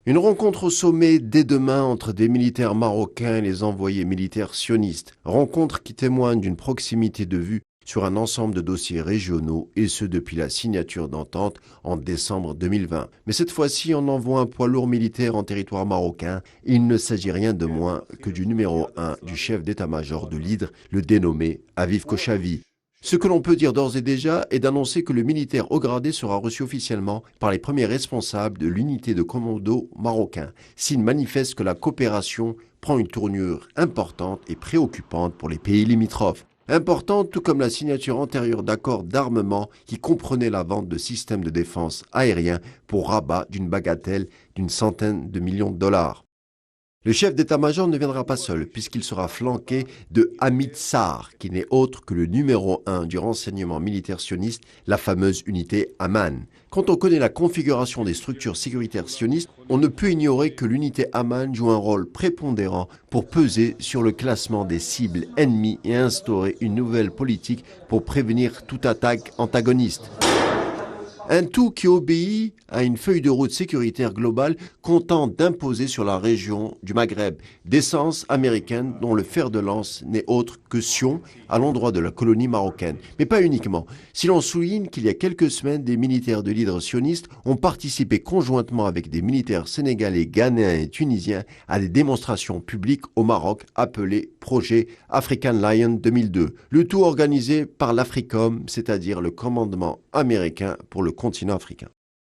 Une rencontre au sommet dès demain entre des militaires marocains et les envoyés militaires sionistes. Rencontre qui témoigne d'une proximité de vue sur un ensemble de dossiers régionaux, et ce depuis la signature d'entente en décembre 2020. Mais cette fois-ci, on envoie un poids lourd militaire en territoire marocain. Il ne s'agit rien de moins que du numéro 1 du chef d'état-major de l'Hydre, le dénommé Aviv Kochavi. Ce que l'on peut dire d'ores et déjà est d'annoncer que le militaire haut gradé sera reçu officiellement par les premiers responsables de l'unité de commando marocain, signe manifeste que la coopération prend une tournure importante et préoccupante pour les pays limitrophes. Importante tout comme la signature antérieure d'accords d'armement qui comprenaient la vente de systèmes de défense aériens pour Rabat d'une bagatelle d'une centaine de millions de dollars. Le chef d'état-major ne viendra pas seul, puisqu'il sera flanqué de Hamid Sar, qui n'est autre que le numéro 1 du renseignement militaire sioniste, la fameuse unité Aman. Quand on connaît la configuration des structures sécuritaires sionistes, on ne peut ignorer que l'unité Aman joue un rôle prépondérant pour peser sur le classement des cibles ennemies et instaurer une nouvelle politique pour prévenir toute attaque antagoniste. Un tout qui obéit à une feuille de route sécuritaire globale comptant d'imposer sur la région du Maghreb d'essence américaine dont le fer de lance n'est autre que Sion à l'endroit de la colonie marocaine. Mais pas uniquement. Si l'on souligne qu'il y a quelques semaines, des militaires de l'hydre sioniste ont participé conjointement avec des militaires sénégalais, ghanéens et tunisiens à des démonstrations publiques au Maroc appelées Projet African Lion 2002. Le tout organisé par l'Africom, c'est-à-dire le commandement américain pour le continent africain.